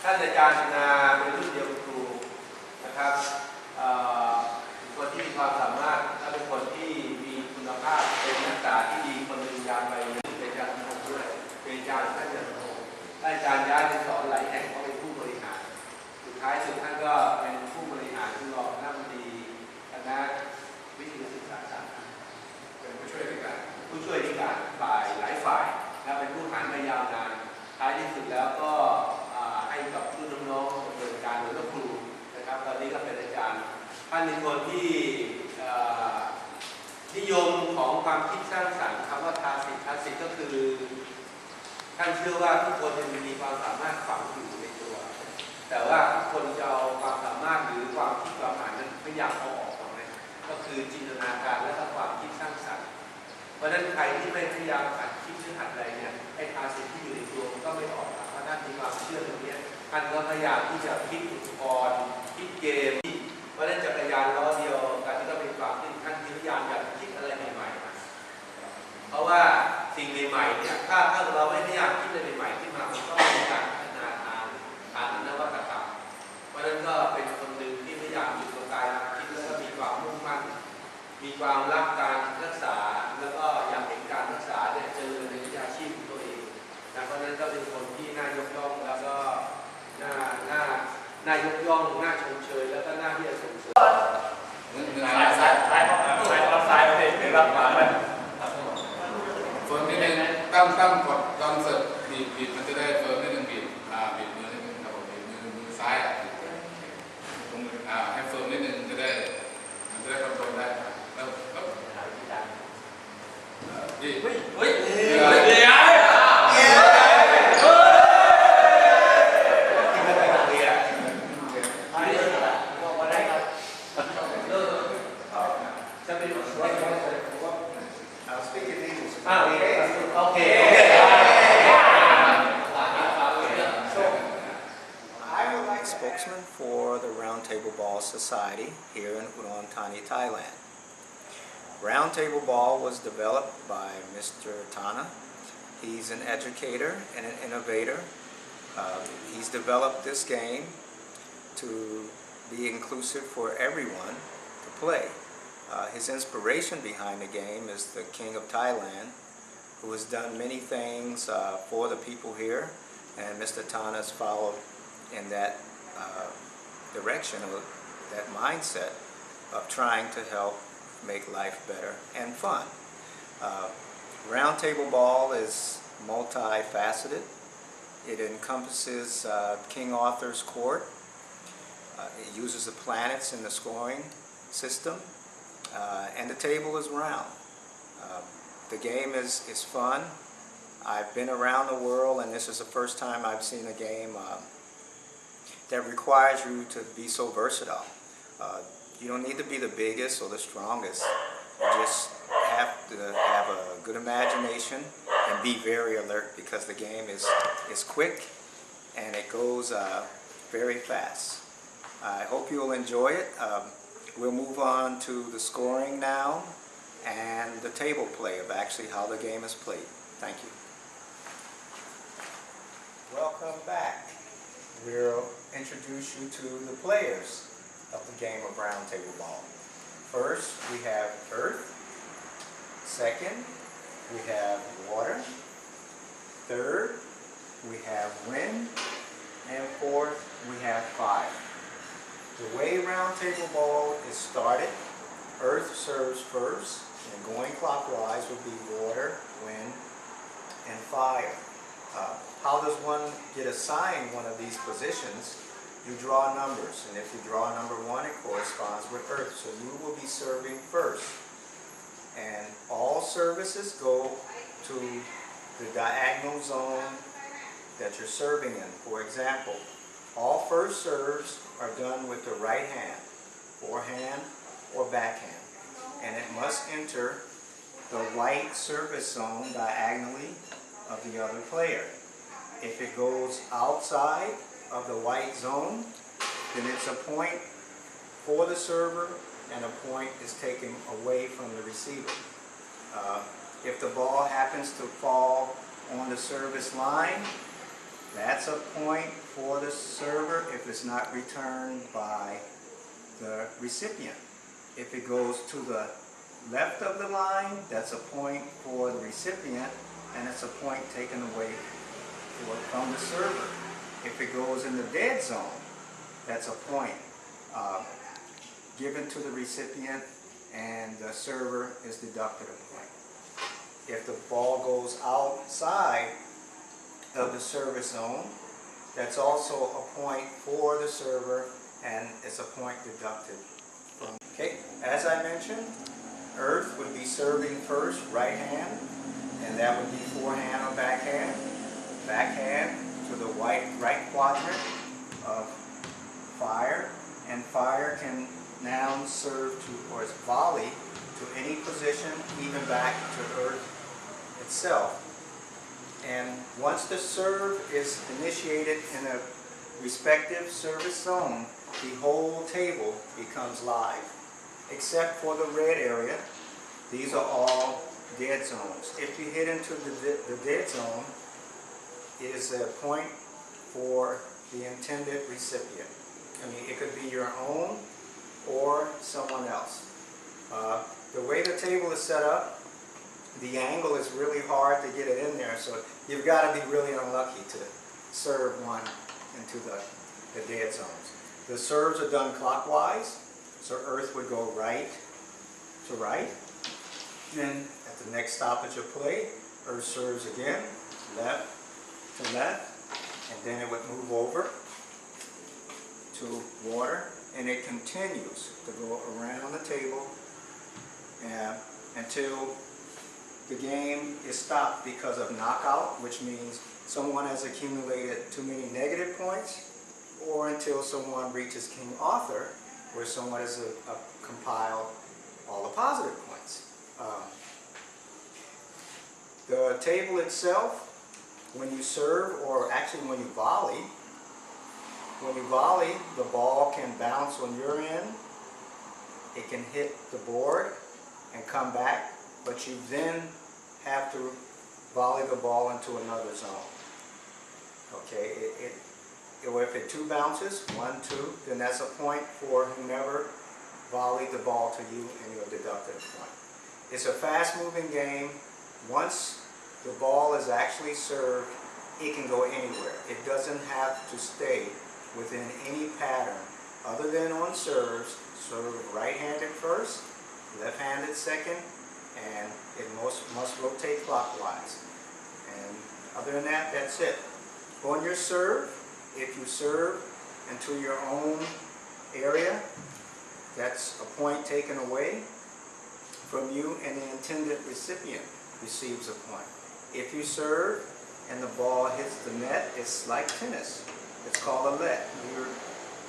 ท่านอาจารย์นาเป็นรุ่นเดียวกับครูนะครับคนที่มีความสามารถและเป็นคนที่มีคุณภาพเป็นนักศึกษาที่ดีคนหนึ่งยามไปเป็นอาจารย์ของด้วยเป็นอาจารย์ท่านอาจารย์อาจารย์ย้ายไปสอนหลายแห่งเขาเป็นผู้บริหารสุดท้ายสุดท่านก็เป็นผู้บริหารที่รองคณะบดีคณะวิทยาศึกษาศาสตร์เป็นผู้ช่วยที่การฝ่ายหลายฝ่ายและเป็นผู้บริหารมายาวนานท้ายที่สุดแล้วก็ให้กับรุ่นน้องๆดำเนินการโดยครูนะครับตอนนี้ก็เป็นอาจารย์ท่านเป็นคนที่นิยมของความคิดสร้างสรรค์คำว่าทาสิทก็คือท่านเชื่อว่าทุกคนมีความสามารถฝังอยู่ในตัวแต่ว่าคนจะเอาความสามารถหรือความคิดความอ่านนั้นพยายามเอาออกตรงนั้นก็คือจินตนาการและความคิดสร้างสรรค์เพราะฉะนั้นใครที่ไม่พยายามหัดคิดหรือหัดอะไรเนี่ยไอ้ทาสิทที่อยู่ในตัวมันก็ไม่ออกเพราะท่านมีความเชื่อตรงนี้ท่านก็พยายามที่จะคิดอุปกรณ์คิดเกมเพราะฉะนั้นจักรยานล้อเดียวการที่ก็เป็นความที่ท่านพยายามอยากคิดอะไรใหม่ๆเพราะว่าสิ่งใหม่ๆเนี่ยถ้าเราไม่พยายามคิดอะไรใหม่ๆขึ้นมามันก็ไม่มีการพัฒนาทางนวัตกรรมเพราะฉะนั้นก็เป็นคนหนึ่งที่พยายามอยู่กับกายคิดแล้วก็มีความมุ่งมั่นมีความรักการรักษาแล้วก็อยากเห็นการรักษาเนี่ยเจอในวิชาชีพของตัวเองนะเพราะฉะนั้นก็เป็นคนที่น่ายกย่องแล้วก็น่ายกย่องน่าชมเชยแล้วก็น่าที่จะส่งเสริมซ้ายเป็นรับมาเลยส่วนนี้เองตั้งกดตอนเสร็จบีบมันจะได้เฟิร์มนิดนึงบีบมือนิดนึงครับผมบีบมือซ้ายตรงให้เฟิร์มนิดนึงมันจะได้คอนโทรลได้แล้วดีเฮ้ยSpokesman for the Roundtable Ball Society here in Udon Thani, Thailand. Roundtable Ball was developed by Mr. Tana. He's an educator and an innovator. He's developed this game to be inclusive for everyone to play. His inspiration behind the game is the King of Thailand, who has done many things for the people here, and Mr. Tana's followed in that direction, of that mindset of trying to help make life better and fun. Roundtable Ball is multifaceted. It encompasses King Arthur's court. It uses the planets in the scoring system, and the table is round. The game is fun. I've been around the world, and this is the first time I've seen a game that requires you to be so versatile. You don't need to be the biggest or the strongest. You just have to have a good imagination and be very alert, because the game is quick and it goes very fast. I hope you'll enjoy it. We'll move on to the scoring now and the table play of actually how the game is played. Thank you. Welcome back. We'll introduce you to the players of the game of Roundtable Ball. First, we have earth. Second, we have water. Third, we have wind. And fourth, we have fire. The way Roundtable Ball is started, earth serves first, and going clockwise would be water, wind, and fire. How does one get assigned one of these positions? You draw numbers, and if you draw number 1, it corresponds with earth. So you will be serving first. And all services go to the diagonal zone that you're serving in. For example, all first serves are done with the right hand, forehand or backhand. And it must enter the white service zone diagonally of the other player. If it goes outside of the white zone, then it's a point for the server and a point is taken away from the receiver. If the ball happens to fall on the service line, That's a point for the server if it's not returned by the recipient. If it goes to the left of the line, that's a point for the recipient, and it's a point taken away from the server. If it goes in the dead zone, that's a point given to the recipient, and the server is deducted a point. If the ball goes outside of the service zone, that's also a point for the server, and it's a point deducted from. Okay, as I mentioned, Earth would be serving first, right hand, and that would be forehand or backhand. Backhand to the right quadrant of Fire, and Fire can now serve to, or volley to any position, even back to Earth itself. And once the serve is initiated in a respective service zone, the whole table becomes live, except for the red area. These are all dead zones. If you hit into the dead zone, it is a point for the intended recipient. I mean, it could be your own or someone else. The way the table is set up, the angle is really hard to get it in there, so you've got to be really unlucky to serve one into the dead zones. The serves are done clockwise, so Earth would go right to right. Then at the next stoppage of play, Earth serves again, left to left, and then it would move over to water, and it continues to go around the table until the game is stopped because of knockout, which means someone has accumulated too many negative points, or until someone reaches King Arthur, where someone has compiled all the positive points. The table itself, when you serve, or actually when you volley, the ball can bounce on your end, it can hit the board and come back, but you then have to volley the ball into another zone. Okay, if it two bounces, 1, 2, then that's a point for whomever volleyed the ball to you, and you're deducted a point. It's a fast-moving game. Once the ball is actually served, it can go anywhere. It doesn't have to stay within any pattern other than on serves. Serve right-handed first, left-handed second, and it must rotate clockwise. And other than that, that's it. On your serve, if you serve into your own area, that's a point taken away from you, and the intended recipient receives a point. If you serve and the ball hits the net, it's like tennis. It's called a let.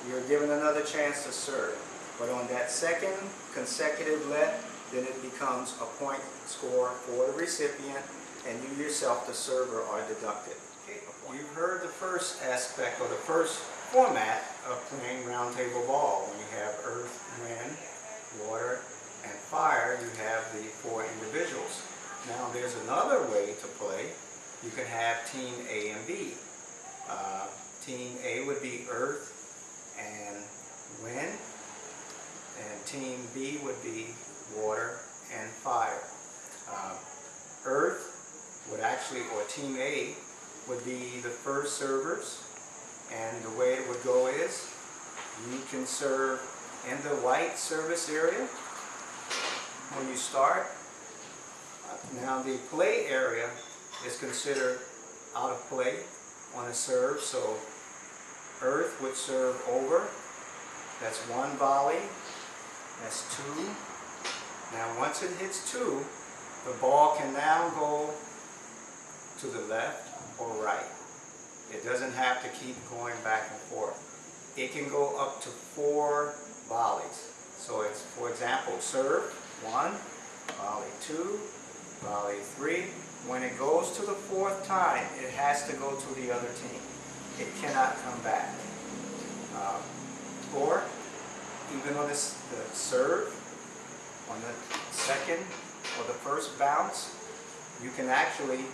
You're given another chance to serve. But on that second consecutive let, then it becomes a point score for the recipient, and you yourself, the server, are deducted. You've heard the first aspect, or the first format of playing round table ball. When you have earth, wind, water, and fire, you have the 4 individuals. Now there's another way to play. You can have team A and B. Team A would be earth and wind, and team B would be water and fire. Earth would actually, or team A, would be the first servers, and the way it would go is you can serve in the white service area when you start. Now the play area is considered out of play on a serve, so earth would serve over. That's 1 volley. That's 2. Now once it hits 2, the ball can now go to the left or right. It doesn't have to keep going back and forth. It can go up to 4 volleys. So it's, for example, serve 1, volley 2, volley 3. When it goes to the 4th time, it has to go to the other team. It cannot come back. Or even on the serve, on the second or the first bounce, you can actually